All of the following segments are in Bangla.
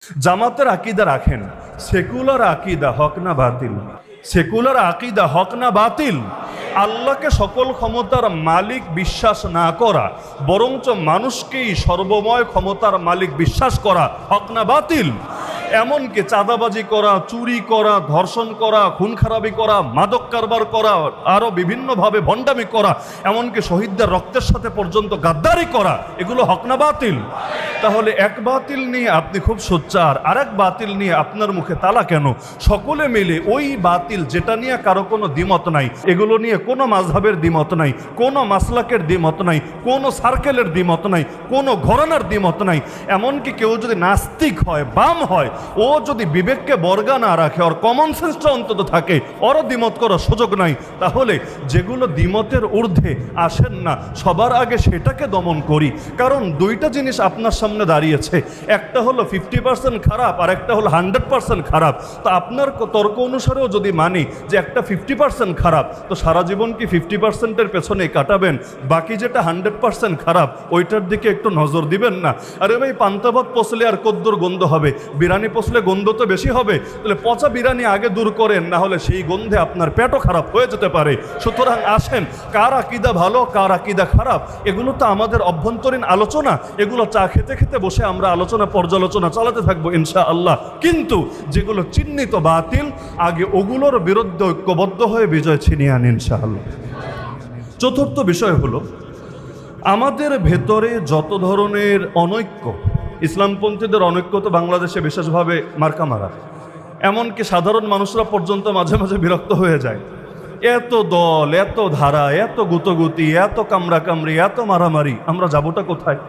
জামাতের আকীদা রাখেন, সেকুলার আকীদা হক না বাতিল? সেকুলার আকীদা হক না বাতিল? আল্লাহকে সকল ক্ষমতার মালিক বিশ্বাস না করা, বরঞ্চ মানুষকেই সর্বময় ক্ষমতার মালিক বিশ্বাস করা হক না বাতিল? এমনকি চাঁদাবাজি করা, চুরি করা, ধর্ষণ করা, খুন খারাপি করা, মাদক কারবার করা, আরও বিভিন্নভাবে ভণ্ডামি করা, এমনকি শহীদদের রক্তের সাথে পর্যন্ত গাদ্দারি করা, এগুলো হক না বাতিল? তাহলে এক বাতিল নিয়ে আপনি খুব সোচ্চার, আর এক বাতিল নিয়ে আপনার মুখে তালা কেন? সকলে মিলে ওই বাতিল যেটা নিয়ে কারো কোনো দ্বিমত নাই, এগুলো নিয়ে কোনো মাযহাবের দ্বিমত নাই, কোনো মাসলাকের দ্বিমত নাই, কোনো সার্কেলের দ্বিমত নাই, কোনো ঘরানার দ্বিমত নাই। এমনকি কেউ যদি নাস্তিক হয়, বাম হয়, ও যদি বিবেককে বর্গা না রাখে, ওর কমন সেন্সটা অন্তত থাকে, ওরও দ্বিমত করার সুযোগ নাই। তাহলে যেগুলো দ্বিমতের ঊর্ধ্বে আসেন না, সবার আগে সেটাকে দমন করি। কারণ দুইটা জিনিস আপনার সামনে দাঁড়িয়েছে, একটা হলো 50% খারাপ আর একটা হলো 100% খারাপ। তো আপনার তর্ক অনুসারেও যদি মানি যে একটা 50% খারাপ, তো সারা জীবন কি 50%-এর পেছনে কাটাবেন? বাকি যেটা 100% খারাপ, ওইটার দিকে একটু নজর দিবেন না? আরে ভাই, পান্তা ভাত পচলে আর কদ্দুর গন্ধ হবে, বিরিয়ানি পচলে গন্ধ তো বেশি হবে। তাহলে পচা বিরিয়ানি আগে দূর করেন, না হলে সেই গন্ধে আপনার পেটও খারাপ হয়ে যেতে পারে। সুতরাং আসেন, কার আকীদা ভালো কার আকীদা খারাপ, এগুলো তো আমাদের অভ্যন্তরীণ আলোচনা, এগুলো চা খেতে খেতে বসে আমরা আলোচনা পর্যালোচনা চালাতে থাকবো ইনশাআল্লাহ। কিন্তু যেগুলো চিহ্নিত বাতিল, আগে ওগুলোর বিরুদ্ধে ঐক্যবদ্ধ হয়ে বিজয় ছিনিয়ে আন ইনশাআল্লাহ। চতুর্থ বিষয় হলো, আমাদের ভেতরে যত ধরনের অনৈক্য, ইসলামপন্থীদের অনৈক্য তো বাংলাদেশে বিশেষভাবে মার্কা মারা, এমনকি সাধারণ মানুষরা পর্যন্ত মাঝে মাঝে বিরক্ত হয়ে যায়। এত দল, এত ধারা, এত গুতগুতি, এত কামড়াকামড়ি, এত মারামারি, আমরা যাবোটা কোথায়?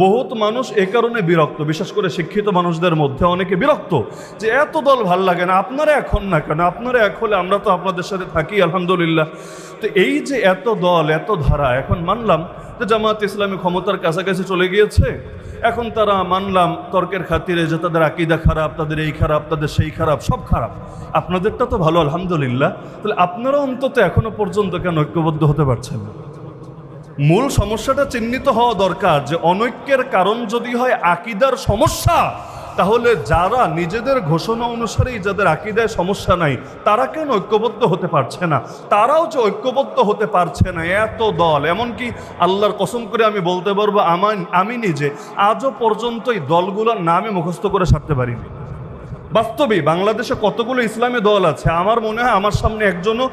বহুত মানুষ এ কারণে বিরক্ত, বিশেষ করে শিক্ষিত মানুষদের মধ্যে অনেকে বিরক্ত যে এত দল ভাল লাগে না, আপনারা এখন না কেন? আপনারা এক হলে আমরা তো আপনাদের সাথে থাকি আলহামদুলিল্লাহ। তো এই যে এত দল, এত ধারা, এখন মানলাম যে জামাত ইসলামী ক্ষমতার কাছাকাছি চলে গিয়েছে, এখন তারা মানলাম তর্কের খাতিরে যে তাদের আকীদা খারাপ, তাদের এই খারাপ, তাদের সেই খারাপ, সব খারাপ। আপনাদেরটা তো ভালো আলহামদুলিল্লাহ। তাহলে আপনারা অন্তত এখনো পর্যন্ত কেন ঐক্যবদ্ধ হতে পারছেন না? মূল সমস্যাটা চিহ্নিত হওয়া দরকার যে অনৈক্যের কারণ যদি হয় আকীদার সমস্যা, তাহলে যারা নিজেদের ঘোষণা অনুসারেই যাদের আকীদায় সমস্যা নাই, তারা কেন ঐক্যবদ্ধ হতে পারছে না? তারাও যে ঐক্যবদ্ধ হতে পারছে না, এত দল, এমনকি আল্লাহর কসম করে আমি বলতে পারবো, আমি নিজে আজও পর্যন্ত এই দলগুলোর নামে মুখস্থ করে সারতে পারিনি। বাস্তবে বাংলাদেশে কতগুলো ইসলামী দল আছে, আমার মনে হয় আমার সামনে একজনও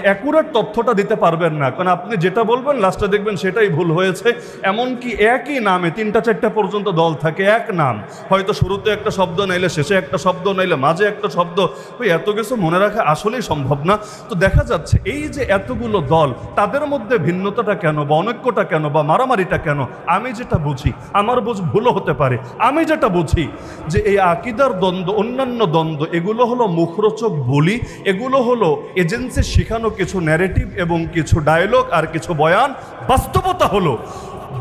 অ্যাকুরেট তথ্যটা দিতে পারবেন না। কারণ আপনি যেটা বলবেন লাস্টে দেখবেন সেটাই ভুল হয়েছে। এমনকি একই নামে 3-4টা পর্যন্ত দল থাকে, এক নাম, হয়তো শুরুতে একটা শব্দ, নাইলে শেষে একটা শব্দ, নাইলে মাঝে একটা শব্দ। ওই এত কিছু মনে রাখা আসলেই সম্ভব না। তো দেখা যাচ্ছে এই যে এতগুলো দল, তাদের মধ্যে ভিন্নতাটা কেন, বা অনৈক্যটা কেন, বা মারামারিটা কেন? আমি যেটা বুঝি, আমার ভুলও হতে পারে, আমি যেটা বুঝি যে এই আকীদার দ্বন্দ্ব, অন্যান্য দ্বন্দ্ব, এগুলো হলো মুখরোচক বলি, এগুলো হলো এজেন্সি শেখানো কিছু ন্যারেটিভ এবং কিছু ডায়লগ আর কিছু বয়ান। বাস্তবতা হলো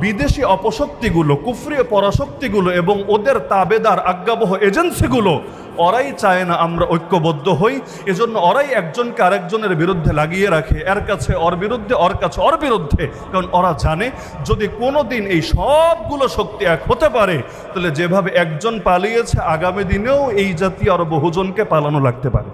বিদেশি অপশক্তিগুলো, কুফরি পরাশক্তিগুলো এবং ওদের তাবেদার আজ্ঞাবহ এজেন্সিগুলো, ওরাই চায় না আমরা ঐক্যবদ্ধ হই। এজন্য ওরাই একজনকে আরেকজনের বিরুদ্ধে লাগিয়ে রাখে, এর কাছে ওর বিরুদ্ধে, ওর কাছে ওর বিরুদ্ধে। কারণ ওরা জানে যদি কোনো দিন এই সবগুলো শক্তি এক হতে পারে, তাহলে যেভাবে একজন পালিয়েছে, আগামী দিনেও এই জাতীয় আরো বহুজনকে পালানো লাগতে পারে।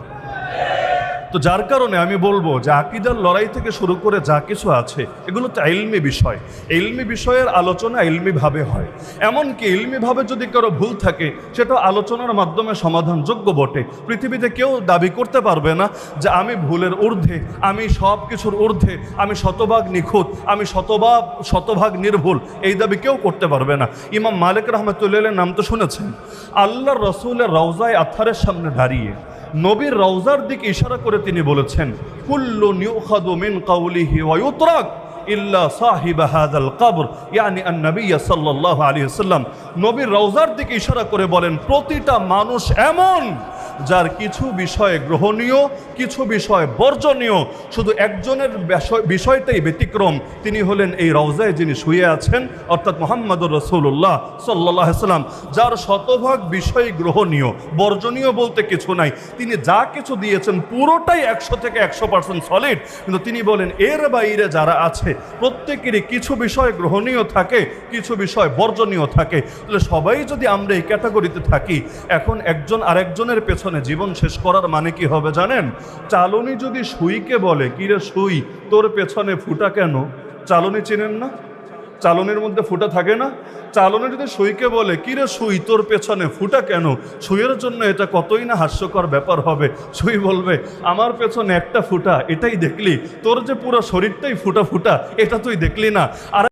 তো যার কারণে আমি বলবো যে আকীদার লড়াই থেকে শুরু করে যা কিছু আছে, এগুলো তো ইলমি বিষয়। ইলমি বিষয়ের আলোচনা ইলমিভাবে হয়, এমনকি ইলমিভাবে যদি কারো ভুল থাকে, সেটা আলোচনার মাধ্যমে সমাধানযোগ্য বটে। পৃথিবীতে কেউ দাবি করতে পারবে না যে আমি ভুলের ঊর্ধ্বে, আমি সব কিছুর ঊর্ধ্বে, আমি শতভাগ নিখুঁত, আমি শতভাগ নির্ভুল, এই দাবি কেউ করতে পারবে না। ইমাম মালিক রাহমাতুল্লাহ নাম তো শুনেছেন। আল্লাহর রসুলের রওজায়ে আতহারের সামনে দাঁড়িয়ে নবীর রওজার দিকে ইশারা করে তিনি বলেছেন, কুল্লুন ইউখাযু মিন কাওলিহি ওয়া ইউতরাক ইল্লা সাহিব হাযাল কবর, ইয়ানি আন-নবী সাল্লাল্লাহু আলাইহি ওয়াসাল্লাম। নবীর রওজার দিকে ইশারা করে বলেন, প্রতিটা মানুষ এমন যার কিছু বিষয় গ্রহণীয়, কিছু বিষয় বর্জনীয়, শুধু একজনের বিষয়টাই ব্যতিক্রম, তিনি হলেন এই রওজায় যিনি শুয়ে আছেন, অর্থাৎ মুহাম্মদুর রাসূলুল্লাহ সাল্লাল্লাহু আলাইহি ওয়াসাল্লাম, যার শতভাগ বিষয় গ্রহণীয়, বর্জনীয় বলতে কিছু নাই। তিনি যা কিছু দিয়েছেন পুরোটাই 100 থেকে 100% সলিড, কিন্তু তিনি বলেন এর বাইরে যারা আছে প্রত্যেকেরই কিছু বিষয় গ্রহণীয় থাকে, কিছু বিষয় বর্জনীয় থাকে। তাহলে সবাই যদি আমরা এই ক্যাটাগরিতে থাকি, এখন একজন আরেকজনের পেছনে জীবন শেষ করার মানে কি হবে জানেন? চালনি যদি সুইকে বলে, কিরে সুই তোর পেছনে ফুটা কেন? চালনি চিনেন না? চালনির মধ্যে ফুটা থাকে না? চালনি যদি সুইকে বলে, কিরে সুই তোর পেছনে ফুটা কেন, সুইয়ের জন্য এটা কতই না হাস্যকর ব্যাপার হবে। সুই বলবে, আমার পেছনে একটা ফুটা, এটাই দেখলি? তোর যে পুরো শরীরটাই ফুটা ফুটা, এটা তুই দেখলি না? আর